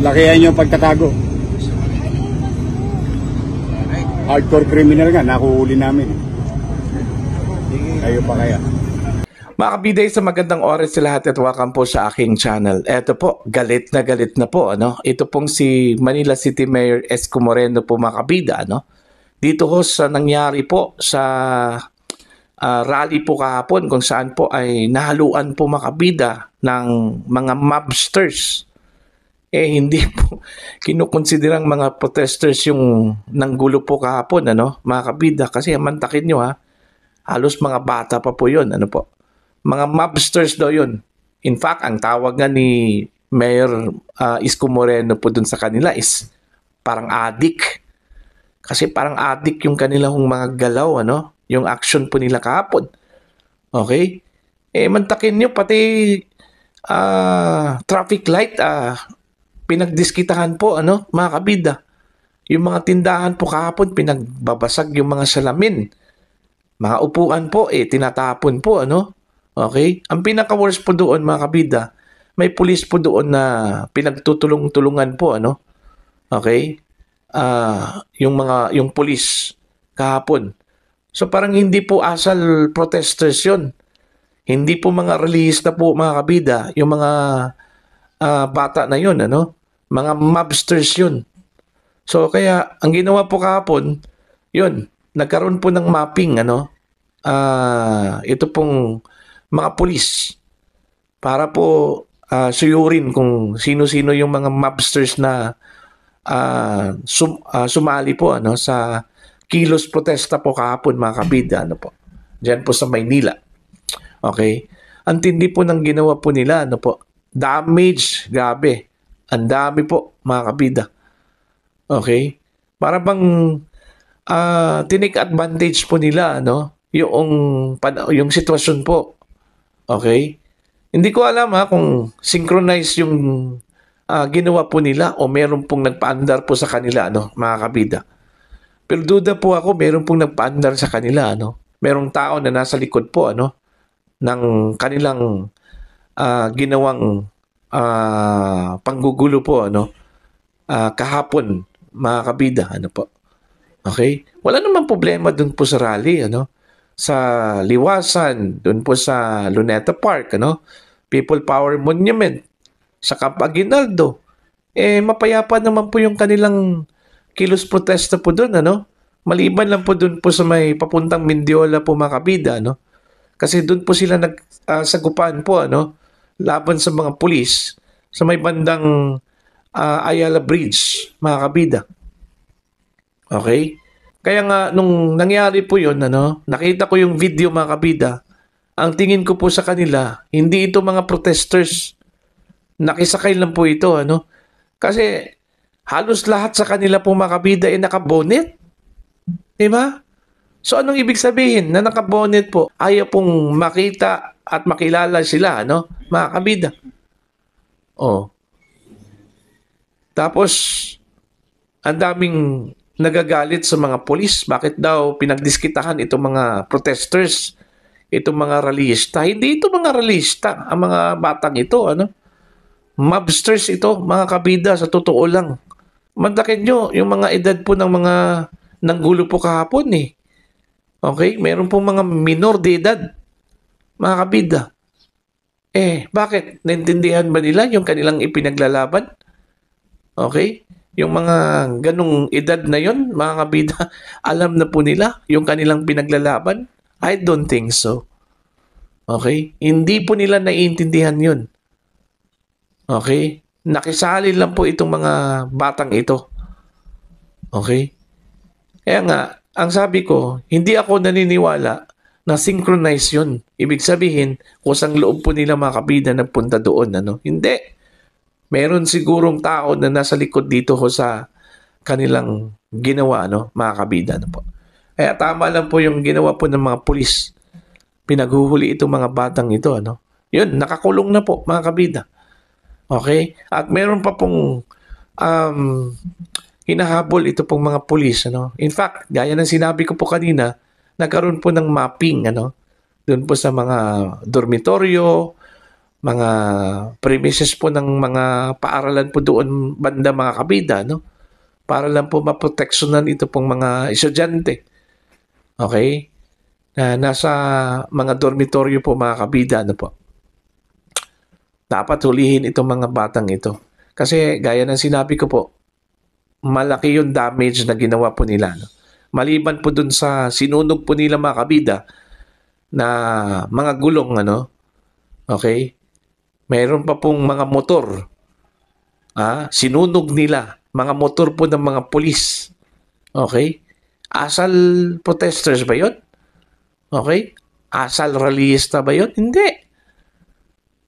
Lakihan nyo pagkatago. Hardcore criminal nga, nakuhuli namin. Kayo pa kaya? Mga kabiday, sa magandang oras sa lahat at welcome po sa aking channel. Eto po, galit na po. Ito pong si Manila City Mayor Isko Moreno po, mga kabida. Dito ho sa nangyari po sa rally po kahapon kung saan po ay nahaluan po, mga kabida, ng mga mobsters. Hindi po kinukonsiderang mga protesters yung nanggulo po kahapon, mga kabida. Kasi mantakin nyo, halos mga bata pa po yun, mga mobsters daw yun. In fact, ang tawag nga ni Mayor Isko Moreno po dun sa kanila is parang adik. Kasi parang adik yung kanilang mga galaw, yung action po nila kahapon. Okay? Mantakin nyo, pati traffic light, pinagdiskitahan po, mga kabida. Yung mga tindahan po kahapon, pinagbabasag yung mga salamin. Mga upuan po, tinatapon po, Okay? Ang pinaka-worst po doon, mga kabida, may pulis po doon na pinagtutulong-tulungan po, Okay? Yung pulis kahapon. So parang hindi po asal protesters yun. Hindi po mga relihista po, mga kabida, yung mga bata na yun, mga mobsters yun. So kaya ang ginawa po kahapon, yun, nagkaroon po ng mapping, ito pong mga pulis para po suyurin kung sino-sino yung mga mobsters na sumali po sa kilos protesta po kahapon, mga kabida, po. Diyan po sa Maynila. Okay? Ang tindi po ng ginawa po nila, damage, grabe. Ang dami po, mga kabida. Okay? Para bang tinake advantage po nila, yung sitwasyon po. Okay? Hindi ko alam kung synchronize yung ginawa po nila o meron pong nagpaandar po sa kanila, mga kabida. Pero duda po ako, meron pong nagpaandar sa kanila, merong tao na nasa likod po, ng kanilang ginawang panggugulo po, kahapon, mga kabida, po. Okay? Wala namang problema dun po sa rally, sa Liwasan, dun po sa Luneta Park, People Power Monument, sa Camp Aguinaldo. Mapayapa naman po yung kanilang kilos protesta po dun, Maliban lang po dun po sa may papuntang Mendiola po, mga kabida, Kasi dun po sila nagsagupan po, laban sa mga pulis sa may bandang Ayala Bridge, mga kabida. Okay? Kaya nga, nung nangyari po yun, nakita ko yung video, mga kabida, ang tingin ko po sa kanila, hindi ito mga protesters. Nakisakay lang po ito, Kasi halos lahat sa kanila po, mga kabida, nakabonet. Diba? So, anong ibig sabihin na nakabonet po? Ayaw pong makita at makilala sila, mga kabida. Tapos, ang daming nagagalit sa mga polis. Bakit daw pinagdiskitahan itong mga protesters, itong mga rallyista? Hindi ito mga rallyista, ang mga batang ito, mobsters ito, mga kabida, sa totoo lang. Mantakin nyo, yung mga edad po ng mga nanggulo po kahapon, Okay? Meron pong mga minor de edad, mga kabida. Bakit? Naintindihan ba nila yung kanilang ipinaglalaban? Okay? Yung mga ganong edad na yon, mga kabida, alam na po nila yung kanilang pinaglalaban? I don't think so. Okay? Hindi po nila naiintindihan yun. Okay? Nakisali lang po itong mga batang ito. Okay? Kaya nga, ang sabi ko, hindi ako naniniwala na synchronize yun. Ibig sabihin, kusang loob po nila, mga kabida, nagpunta doon. Hindi. Meron sigurong tao na nasa likod dito sa kanilang ginawa, mga kabida. Po. Kaya tama lang po yung ginawa po ng mga pulis. Pinaghuhuli itong mga batang ito. Yun, nakakulong na po, mga kabida. Okay? At meron pa pong hinahabol ito pong mga pulis. In fact, gaya ng sinabi ko po kanina, nagkaroon po ng mapping, doon po sa mga dormitoryo, mga premises po ng mga paaralan po doon banda mga kabida, no? Para lang po maproteksyonan ito pong mga estudyante. Okay? Na nasa mga dormitoryo po mga kabida, ano po. Dapat hulihin itong mga batang ito. Kasi gaya ng sinabi ko po, malaki yung damage na ginawa po nila. No? Maliban po dun sa sinunog po nila mga kabida na mga gulong, ano, okay? Mayroon pa pong mga motor. Sinunog nila. Mga motor po ng mga pulis. Okay? Asal protesters ba yun? Okay? Asal rallyista ba yun? Hindi.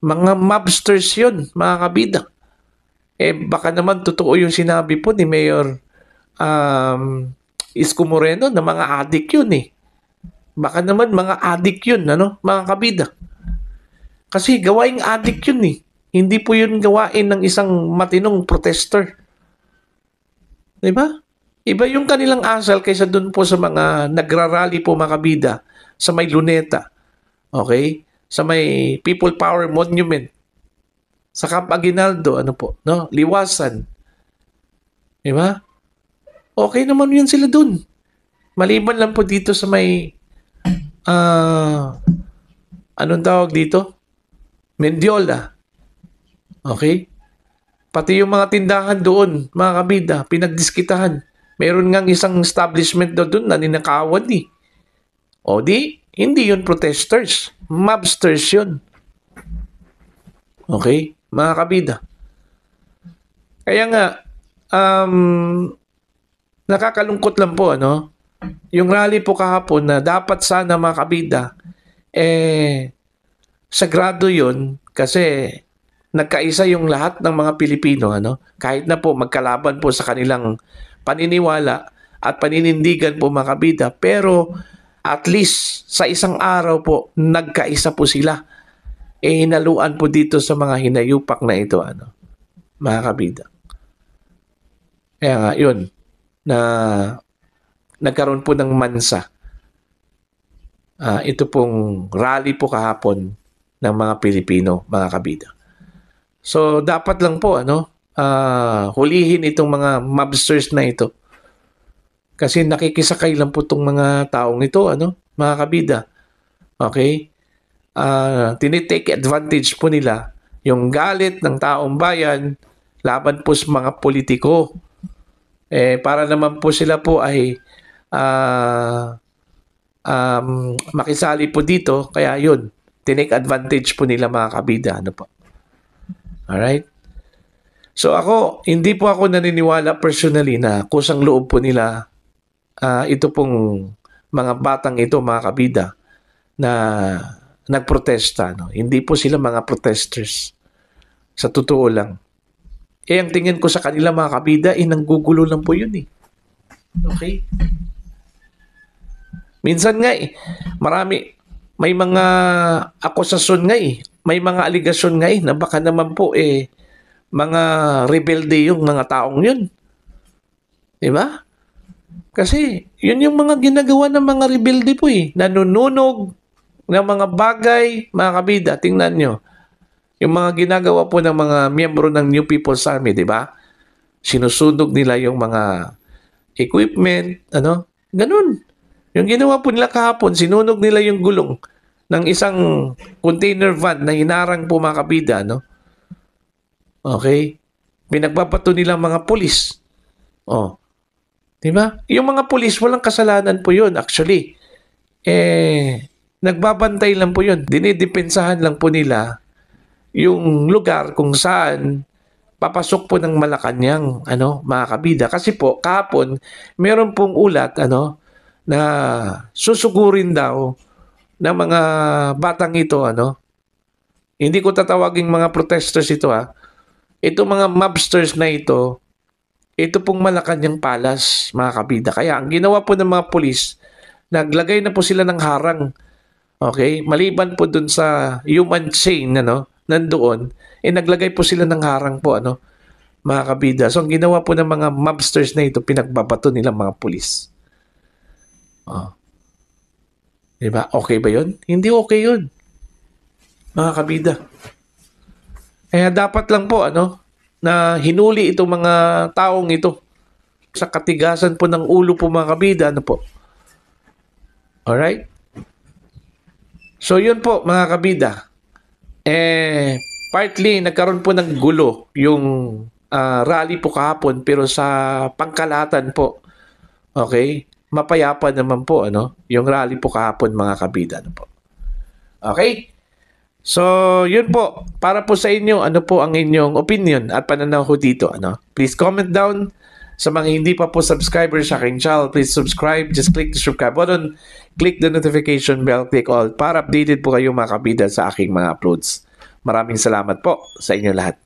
Mga mobsters yun, mga kabida. Baka naman totoo yung sinabi po ni Mayor Isko Moreno na mga adik yun eh. Baka naman mga adik yun, ano, mga kabida. Kasi gawaing adik yun eh. Hindi po yun gawain ng isang matinong protester. Diba? Iba yung kanilang asal kaysa dun po sa mga nagrarally po mga kabida sa may Luneta. Okay? Sa may People Power Monument. Sa Camp Aguinaldo, ano po, no? Liwasan. Diba? Okay naman yun sila dun. Maliban lang po dito sa may anong tawag dito? Mendiola. Okay? Pati yung mga tindahan doon, mga kabida, pinagdiskitahan. Meron ngang isang establishment doon na ninakawan eh. O di, hindi yun protesters. Mobsters yun. Okay? Mga kabida. Kaya nga, nakakalungkot lang po, ano? Yung rally po kahapon na dapat sana mga kabida, sagrado yun kasi nagkaisa yung lahat ng mga Pilipino, ano? Kahit na po magkalaban po sa kanilang paniniwala at paninindigan po mga kabida, pero at least sa isang araw po nagkaisa po sila. Hinaluan po dito sa mga hinayupak na ito, ano? Mga kabida. Kaya nga, yun, na nagkaroon po ng mansa. Ito pong rally po kahapon ng mga Pilipino, mga kabida. So, dapat lang po, ano, hulihin itong mga mobsters na ito. Kasi nakikisakay lang po itong mga taong ito, ano, mga kabida. Okay? Tinitake advantage po nila yung galit ng taong bayan laban po sa mga politiko. Para naman po sila po ay makisali po dito. Kaya yun, tinake advantage po nila mga kabida. Ano po? Alright? So ako, hindi po ako naniniwala personally na kusang loob po nila ito pong mga batang ito, mga kabida, na nagprotesta. No? Hindi po sila mga protesters. Sa totoo lang. Ang tingin ko sa kanila mga kabida, nanggugulo lang po yun eh. Okay? Minsan nga may mga akusasyon nga may mga aligasyon nga na baka naman po mga rebelde yung mga taong yun. Diba? Kasi yun yung mga ginagawa ng mga rebelde po nanununog ng mga bagay, mga kabida, tingnan nyo. Yung mga ginagawa po ng mga miyembro ng New People's Army, di ba? Sinusunog nila yung mga equipment, ano? Ganun. Yung ginawa po nila kahapon, sinunog nila yung gulong ng isang container van na hinarang po mga kabida, no? Okay? Pinagpapato nilang mga pulis. Oh. Di ba? Yung mga pulis, walang kasalanan po yun, actually. Nagbabantay lang po yun. Dinidepensahan lang po nila yung lugar kung saan papasok po ng Malacanang, ano, mga kabida. Kasi po, kahapon, meron pong ulat, ano, na susugurin daw ng mga batang ito, ano. Hindi ko tatawaging mga protesters ito, Ito mga mobsters na ito pong Malacanang Palace, mga kabida. Kaya ang ginawa po ng mga pulis, naglagay na po sila ng harang. Okay? Maliban po dun sa human chain, ano, nandoon, naglagay po sila ng harang po, ano, mga kabida. So, ang ginawa po ng mga mobsters na ito, pinagbabato nila mga pulis. Diba? Okay ba yun? Hindi okay yun. Mga kabida. Kaya dapat lang po na hinuli itong mga taong ito sa katigasan po ng ulo po mga kabida, po. Alright? So yun po mga kabida. Partly nagkaroon po ng gulo yung rally po kahapon, pero sa pangkalahatan po, okay, mapayapa naman po yung rally po kahapon mga kabida, po. Okay? So, yun po. Para po sa inyo, ano po ang inyong opinion at pananaw ko dito, Please comment down. Sa mga hindi pa po subscriber sa aking channel, please subscribe. Just click the subscribe button. Click the notification bell. Click all para updated po kayo mga kabida sa aking mga uploads. Maraming salamat po sa inyo lahat.